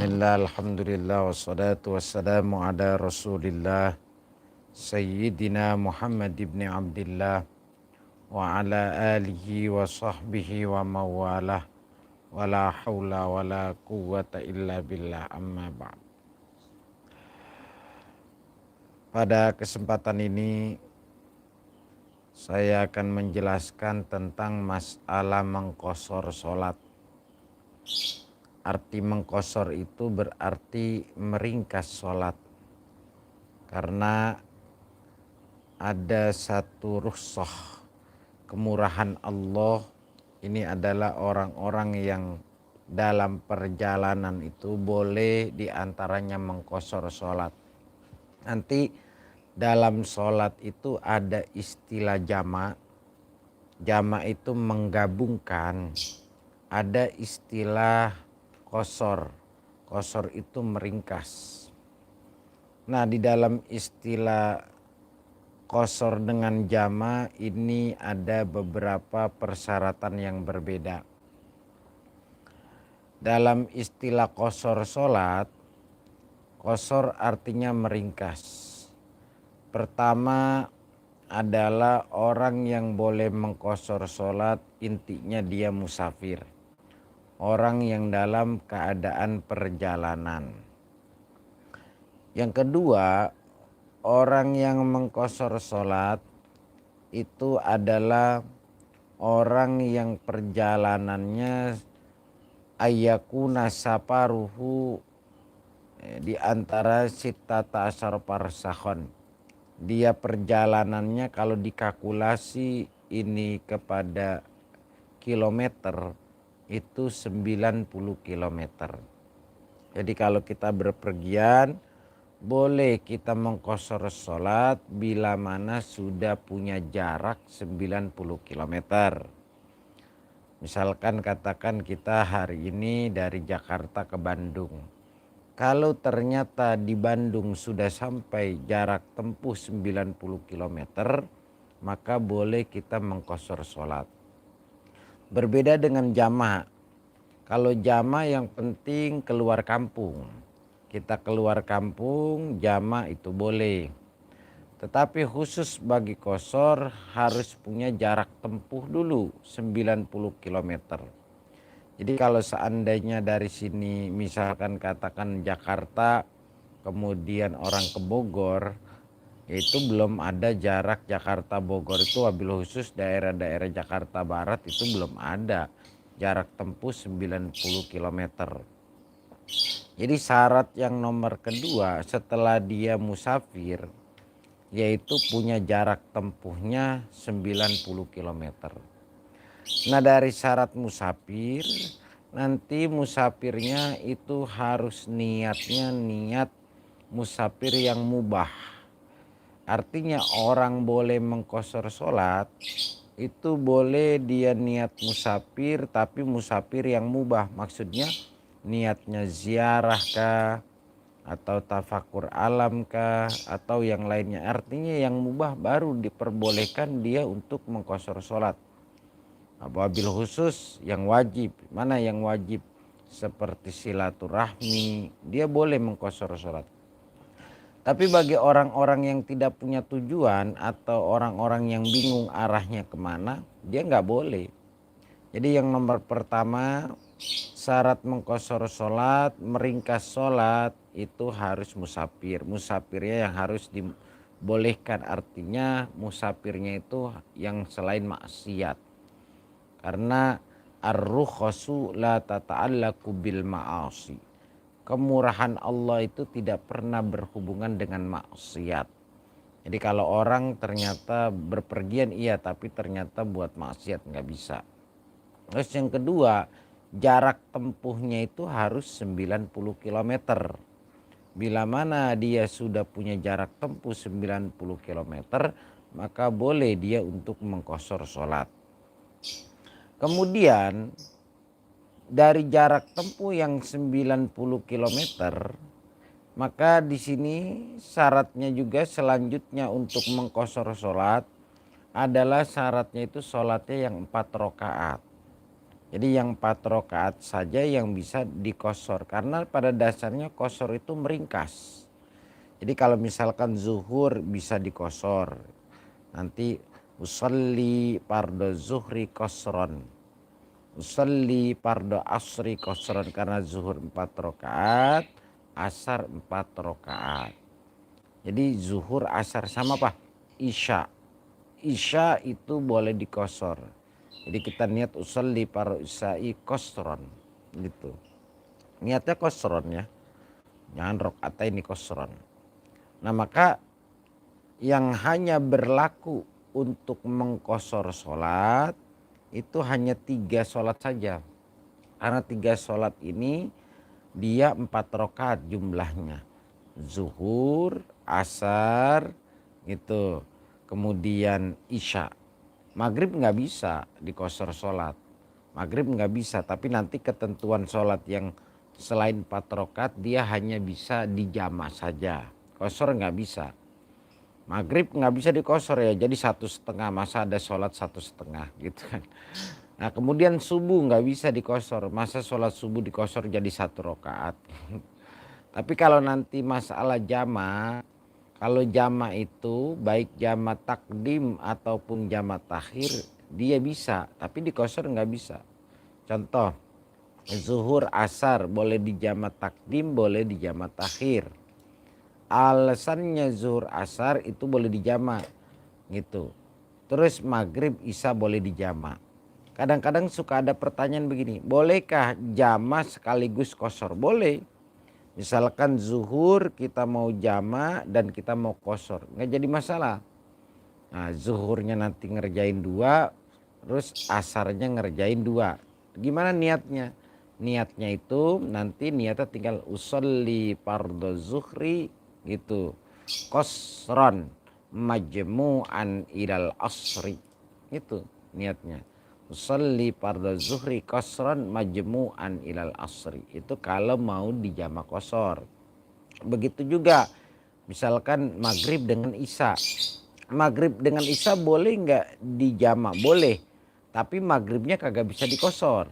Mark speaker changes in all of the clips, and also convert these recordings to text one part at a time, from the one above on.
Speaker 1: Bismillah, alhamdulillah, wassalatu wassalamu ala rasulillah Sayyidina Muhammad ibn Abdillah wa ala alihi wa sahbihi wa mawalah wa la hawla wa la quwwata illa billah amma ba'd. Pada kesempatan ini saya akan menjelaskan tentang masalah mengqashar sholat. Arti mengqashar itu berarti meringkas sholat, karena ada satu rukhsah kemurahan Allah. Ini adalah orang-orang yang dalam perjalanan itu boleh diantaranya mengqashar sholat. Nanti dalam sholat itu ada istilah jama'. Jama' itu menggabungkan. Ada istilah qashar. Qashar itu meringkas. Nah, di dalam istilah qashar dengan jama' ini ada beberapa persyaratan yang berbeda. Dalam istilah qashar sholat, qashar artinya meringkas. Pertama adalah orang yang boleh mengqashar sholat intinya dia musafir. Orang yang dalam keadaan perjalanan. Yang kedua, orang yang mengqashar sholat itu adalah orang yang perjalanannya ayyakuna saparuhu di antara sittata asyar parsakhon. Dia perjalanannya kalau dikalkulasi ini kepada kilometer itu 90 kilometer. Jadi kalau kita berpergian boleh kita mengqashar sholat bila mana sudah punya jarak 90 kilometer. Misalkan katakan kita hari ini dari Jakarta ke Bandung. Kalau ternyata di Bandung sudah sampai jarak tempuh 90 kilometer, maka boleh kita mengqashar sholat. Berbeda dengan jama'. Kalau jama' yang penting keluar kampung. Kita keluar kampung, jama' itu boleh. Tetapi khusus bagi qashar harus punya jarak tempuh dulu 90 km. Jadi kalau seandainya dari sini misalkan katakan Jakarta, kemudian orang ke Bogor, itu belum ada jarak Jakarta Bogor itu, wabil khusus daerah-daerah Jakarta Barat itu belum ada jarak tempuh 90 km. Jadi syarat yang nomor kedua setelah dia musafir yaitu punya jarak tempuhnya 90 km. Nah, dari syarat musafir, nanti musafirnya itu harus niatnya niat musafir yang mubah. Artinya orang boleh mengqashar sholat itu boleh dia niat musafir, tapi musafir yang mubah. Maksudnya niatnya ziarah kah, atau tafakur alam kah, atau yang lainnya. Artinya yang mubah baru diperbolehkan dia untuk mengqashar sholat. Wabil khusus yang wajib. Mana yang wajib? Seperti silaturahmi, dia boleh mengqashar sholat. Tapi bagi orang-orang yang tidak punya tujuan atau orang-orang yang bingung arahnya kemana, dia nggak boleh. Jadi yang nomor pertama, syarat mengqashar sholat, meringkas sholat itu harus musafir. Musafirnya yang harus dibolehkan, artinya musafirnya itu yang selain maksiat. Karena ar-rukhasu la tata'allaqu bil ma'asi. Kemurahan Allah itu tidak pernah berhubungan dengan maksiat. Jadi kalau orang ternyata berpergian iya, tapi ternyata buat maksiat nggak bisa. Terus yang kedua, jarak tempuhnya itu harus 90 km. Bila mana dia sudah punya jarak tempuh 90 km, maka boleh dia untuk mengqashar sholat. Kemudian dari jarak tempuh yang 90 km, maka di sini syaratnya juga selanjutnya untuk mengqashar sholat adalah syaratnya itu sholatnya yang 4 rakaat. Jadi yang 4 rakaat saja yang bisa dikosor karena pada dasarnya kosor itu meringkas. Jadi kalau misalkan zuhur bisa dikosor, nanti usolli pardo zuhri kosron, usolli pardo asri kosron karena zuhur 4 rakaat, asar 4 rakaat. Jadi zuhur, asar sama apa? Isya. Isya itu boleh dikosor. Jadi kita niat usolli pardo isya'i kosron gitu. Niatnya kosron ya. Jangan rokaatain kosron. Nah maka yang hanya berlaku untuk mengkosor sholat itu hanya 3 sholat saja. Karena 3 sholat ini dia 4 rakaat jumlahnya. Zuhur, asar gitu. Kemudian isya. Maghrib nggak bisa dikosor sholat. Maghrib nggak bisa, tapi nanti ketentuan sholat yang selain 4 rakaat dia hanya bisa dijamak saja. Kosor nggak bisa. Maghrib nggak bisa dikosor ya, jadi 1,5, masa ada sholat 1,5 gitu kan. Nah kemudian subuh nggak bisa dikosor, masa sholat subuh dikosor jadi 1 rakaat. Tapi kalau nanti masalah jama, kalau jama itu baik jama takdim ataupun jama takhir dia bisa, tapi dikosor nggak bisa. Contoh zuhur asar boleh dijama takdim, boleh dijama takhir. Alasannya zuhur asar itu boleh dijamak gitu. Terus maghrib isya boleh dijamak. Kadang-kadang suka ada pertanyaan begini, bolehkah jama sekaligus kosor? Boleh. Misalkan zuhur kita mau jama dan kita mau kosor, nggak jadi masalah. Nah zuhurnya nanti ngerjain 2, terus asarnya ngerjain 2. Gimana niatnya? Niatnya itu nanti niatnya tinggal usolli pardo zuhri gitu, kosron majmu'an ilal asri, itu niatnya. Usolli pardo zuhri kosron majmu'an ilal asri, itu kalau mau dijamak kosor. Begitu juga misalkan maghrib dengan isya. Maghrib dengan isya boleh nggak dijamak? Boleh, tapi maghribnya kagak bisa dikosor.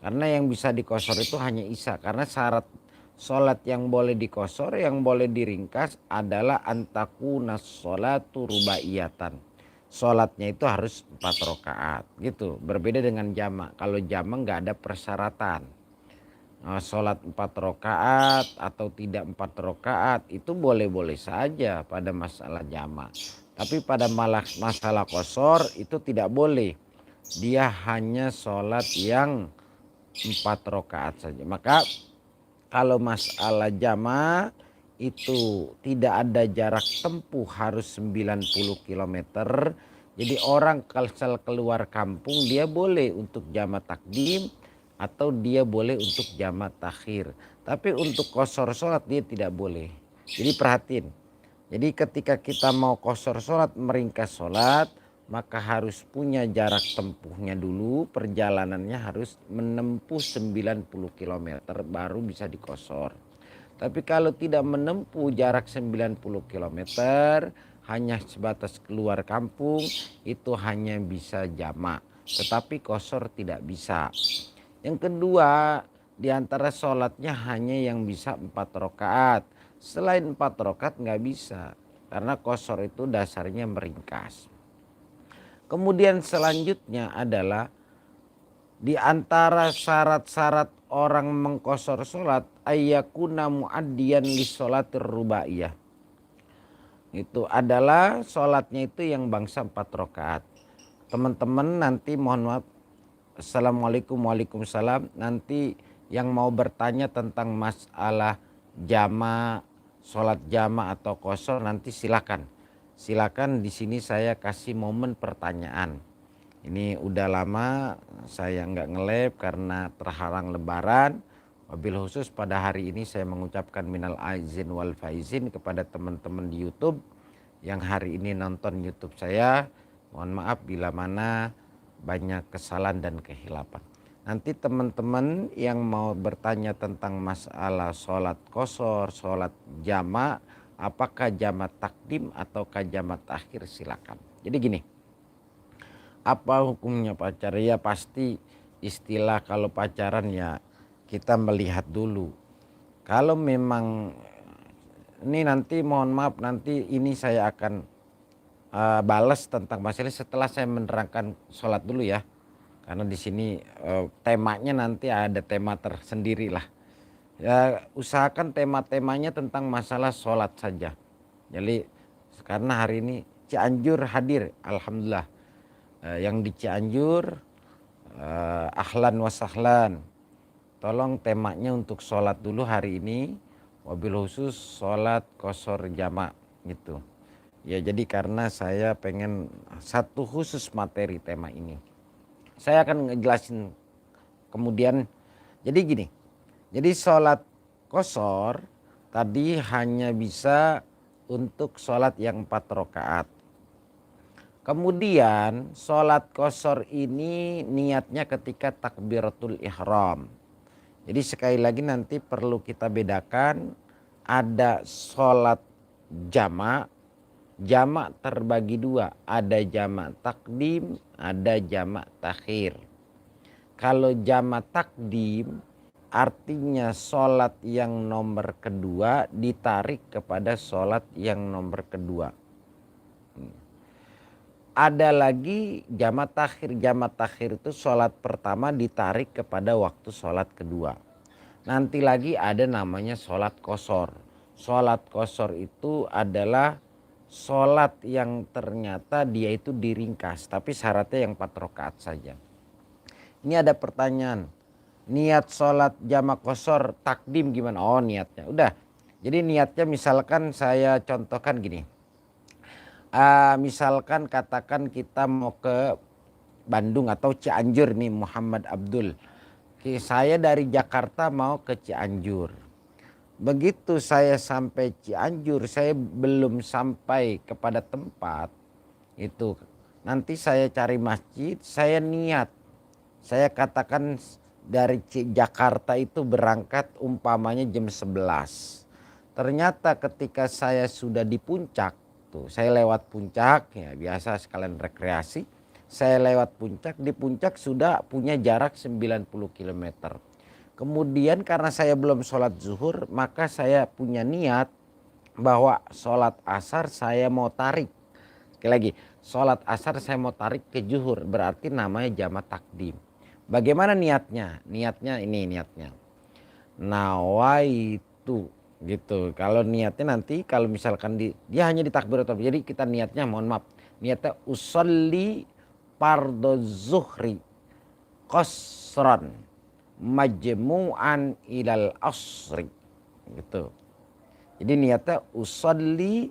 Speaker 1: Karena yang bisa dikosor itu hanya isya. Karena syarat sholat yang boleh dikosor, yang boleh diringkas adalah antakunas sholatu rubaiyatan. Sholatnya itu harus 4 rakaat gitu. Berbeda dengan jama. Kalau jama nggak ada persyaratan. Sholat 4 rakaat atau tidak 4 rakaat itu boleh-boleh saja pada masalah jama. Tapi pada masalah kosor itu tidak boleh. Dia hanya sholat yang 4 rakaat saja. Maka kalau masalah jama itu tidak ada jarak tempuh harus 90 kilometer. Jadi orang kalau keluar kampung dia boleh untuk jama takdim atau dia boleh untuk jama takhir. Tapi untuk kosor sholat dia tidak boleh. Jadi perhatiin. Jadi ketika kita mau kosor sholat, meringkas sholat, maka harus punya jarak tempuhnya dulu, perjalanannya harus menempuh 90 kilometer baru bisa dikosor. Tapi kalau tidak menempuh jarak 90 kilometer, hanya sebatas keluar kampung, itu hanya bisa jamak, tetapi kosor tidak bisa. Yang kedua, di antara sholatnya hanya yang bisa 4 rakaat. Selain 4 rakaat nggak bisa, karena kosor itu dasarnya meringkas. Kemudian selanjutnya adalah di antara syarat-syarat orang mengkosor sholat ayyakuna muaddiyan li sholatir rubaiyah. Itu adalah sholatnya itu yang bangsa 4 rakaat. Teman-teman nanti mohon maaf, assalamualaikum waalaikumsalam, nanti yang mau bertanya tentang masalah jama, sholat jama atau kosor nanti silakan. Silakan di sini saya kasih momen pertanyaan. Ini udah lama saya nggak nge-live karena terhalang lebaran. Wabil khusus pada hari ini saya mengucapkan minal aizin wal faizin kepada teman-teman di YouTube yang hari ini nonton YouTube saya. Mohon maaf bila mana banyak kesalahan dan kehilapan. Nanti teman-teman yang mau bertanya tentang masalah sholat kosor, sholat jama, apakah jama takdim ataukah jama takhir, silakan. Jadi gini, apa hukumnya pacar? Ya pasti istilah kalau pacaran ya kita melihat dulu. Kalau memang ini nanti mohon maaf nanti ini saya akan balas tentang masalah setelah saya menerangkan sholat dulu ya. Karena di sini temanya nanti ada tema tersendiri lah. Ya usahakan tema-temanya tentang masalah sholat saja. Jadi karena hari ini Cianjur hadir, alhamdulillah. Yang di Cianjur ahlan wa sahlan. Tolong temanya untuk sholat dulu hari ini, wabil khusus sholat qashar jamak gitu. Ya jadi karena saya pengen satu khusus materi tema ini. Saya akan ngejelasin kemudian. Jadi gini, jadi sholat qashar tadi hanya bisa untuk sholat yang 4 rakaat. Kemudian sholat qashar ini niatnya ketika takbiratul ihram. Jadi sekali lagi nanti perlu kita bedakan, ada sholat jamak, jamak terbagi dua, ada jamak takdim, ada jamak takhir. Kalau jamak takdim artinya sholat yang nomor kedua ditarik kepada sholat yang nomor kedua. Ada lagi jamak takhir. Jamak takhir itu sholat pertama ditarik kepada waktu sholat kedua. Nanti lagi ada namanya sholat qashar. Sholat qashar itu adalah sholat yang ternyata dia itu diringkas. Tapi syaratnya yang 4 rakaat saja. Ini ada pertanyaan. Niat sholat jamak qashar takdim gimana? Oh niatnya. Udah. Jadi niatnya misalkan saya contohkan gini. Misalkan katakan kita mau ke Bandung atau Cianjur nih Muhammad Abdul. Saya dari Jakarta mau ke Cianjur. Begitu saya sampai Cianjur, saya belum sampai kepada tempat itu. Nanti saya cari masjid, saya niat. Saya katakan dari Jakarta itu berangkat umpamanya jam 11. Ternyata ketika saya sudah di puncak, tuh saya lewat puncak ya biasa sekalian rekreasi. Saya lewat puncak, di puncak sudah punya jarak 90 km. Kemudian karena saya belum sholat zuhur, maka saya punya niat bahwa sholat asar saya mau tarik. Sekali lagi, sholat asar saya mau tarik ke zuhur, berarti namanya jamak takdim. Bagaimana niatnya? Niatnya ini niatnya. Nawaitu gitu. Kalau niatnya nanti kalau misalkan dia hanya di takbiratul ihram. Jadi kita niatnya mohon maaf. Niatnya usolli fardhu zuhri qasran majmu'an ilal asri gitu. Jadi niatnya usolli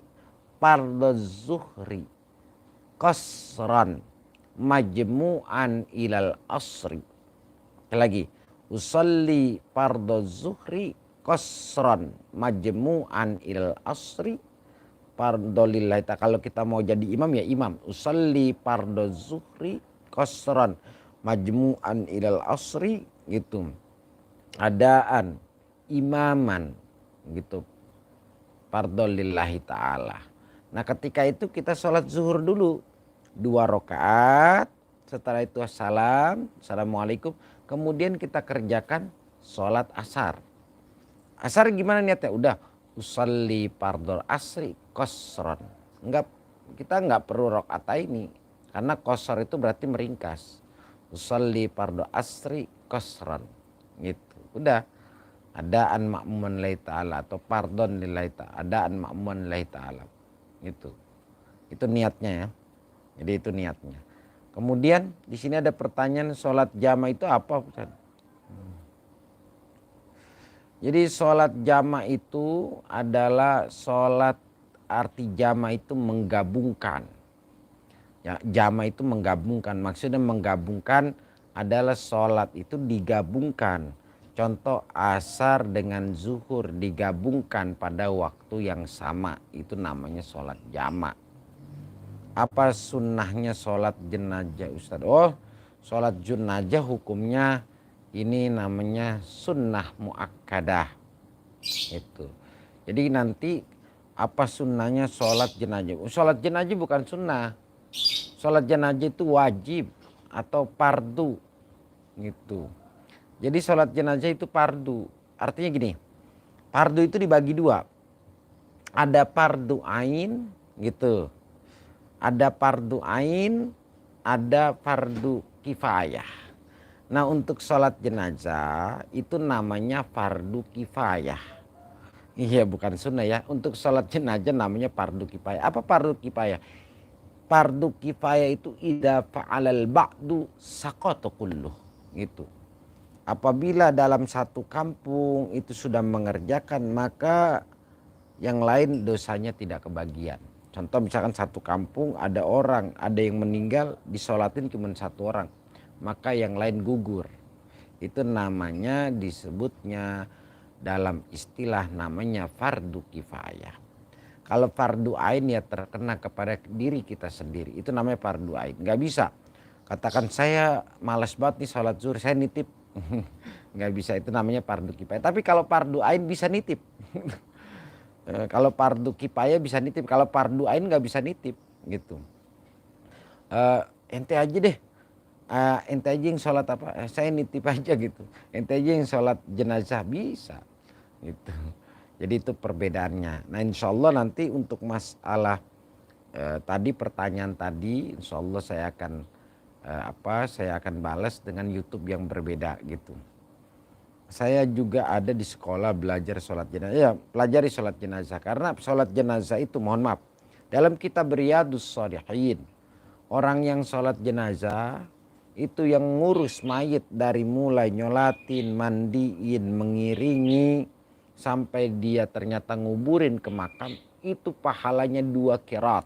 Speaker 1: fardhu zuhri qasran majmu'an ilal asri. Lagi usolli fardhu zuhri qasran majmu'an ilal asri fardolillahi ta'ala. Kalau kita mau jadi imam ya imam. Usolli fardhu zuhri qasran majmu'an ilal asri gitu. Adaan imaman gitu. Fardolillahi ta'ala. Nah ketika itu kita sholat zuhur dulu 2 rakaat. Setelah itu assalamualaikum. Kemudian kita kerjakan sholat asar. Asar gimana niatnya? Udah usolli fardhu asri qasran. Kita enggak perlu rakaat ini karena qasar itu berarti meringkas. Usolli fardhu asri qasran gitu. Udah adaan ma'muman lillahi ta'ala atau pardon lillahi ta'ala, adaan ma'muman lillahi ta'ala gitu. Itu niatnya ya. Jadi itu niatnya. Kemudian di sini ada pertanyaan sholat jamak itu apa Ustaz? Jadi sholat jamak itu adalah sholat, arti jamak itu menggabungkan. Ya, jamak itu menggabungkan, maksudnya menggabungkan adalah sholat itu digabungkan. Contoh asar dengan zuhur digabungkan pada waktu yang sama, itu namanya sholat jamak. Apa sunnahnya sholat jenazah Ustaz? Oh sholat jenazah hukumnya ini namanya sunnah muakkadah itu. Jadi nanti apa sunnahnya sholat jenazah? Sholat jenazah bukan sunnah. Sholat jenazah itu wajib atau fardu. gitu. Jadi sholat jenazah itu fardu. Artinya gini, fardu itu dibagi dua. Ada fardu ain gitu. Ada fardu ain, ada fardu kifayah. Nah untuk sholat jenazah itu namanya fardu kifayah. Iya bukan sunnah ya. Untuk sholat jenazah namanya fardu kifayah. Apa fardu kifayah? Fardu kifayah itu idza fa'alal ba'du saqata kulluh gitu. Apabila dalam satu kampung itu sudah mengerjakan maka yang lain dosanya tidak kebagian. Contoh misalkan satu kampung ada orang, ada yang meninggal disolatin cuma satu orang. Maka yang lain gugur. Itu namanya disebutnya dalam istilah namanya fardu kifayah. Kalau fardu ain ya terkena kepada diri kita sendiri. Itu namanya fardu ain. Gak bisa. Katakan saya malas banget nih sholat zuhur, saya nitip. Gak bisa, itu namanya fardu kifayah. Tapi kalau fardu ain bisa nitip. Kalau fardu kifayah bisa nitip. Kalau fardu ain gak bisa nitip gitu. Ente aja deh. Ente aja yang sholat apa? Saya nitip aja gitu. Ente aja yang sholat jenazah bisa gitu. Jadi itu perbedaannya. Nah insya Allah nanti untuk masalah tadi pertanyaan tadi, insya Allah saya akan saya akan balas dengan YouTube yang berbeda gitu. Saya juga ada di sekolah belajar sholat jenazah. Ya pelajari sholat jenazah karena sholat jenazah itu mohon maaf dalam kitab Riyadhus Shalihin orang yang sholat jenazah itu yang ngurus mayit dari mulai nyolatin, mandiin, mengiringi sampai dia ternyata nguburin ke makam itu pahalanya 2 qirat.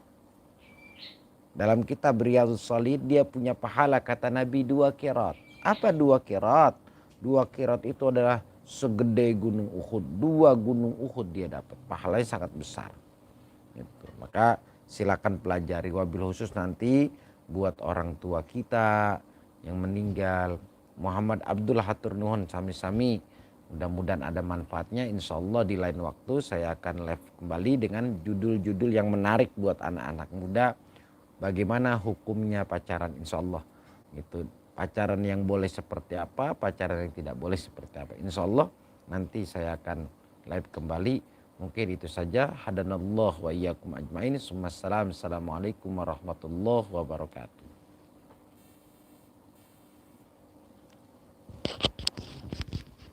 Speaker 1: Dalam kitab Riyadhus Shalihin dia punya pahala kata Nabi 2 qirat. Apa 2 qirat? 2 qirat itu adalah segede gunung Uhud. 2 gunung Uhud dia dapat. Pahalanya sangat besar. Gitu. Maka silakan pelajari wabil khusus nanti buat orang tua kita yang meninggal. Muhammad Abdullah hatur nuhun sami-sami. Mudah-mudahan ada manfaatnya. Insya Allah di lain waktu saya akan live kembali dengan judul-judul yang menarik buat anak-anak muda. Bagaimana hukumnya pacaran insya Allah. Gitu. Pacaran yang boleh seperti apa, pacaran yang tidak boleh seperti apa. Insya Allah nanti saya akan live kembali. Mungkin itu saja. Hadanallah wa iyyakum ajmain. Assalamualaikum warahmatullahi wabarakatuh.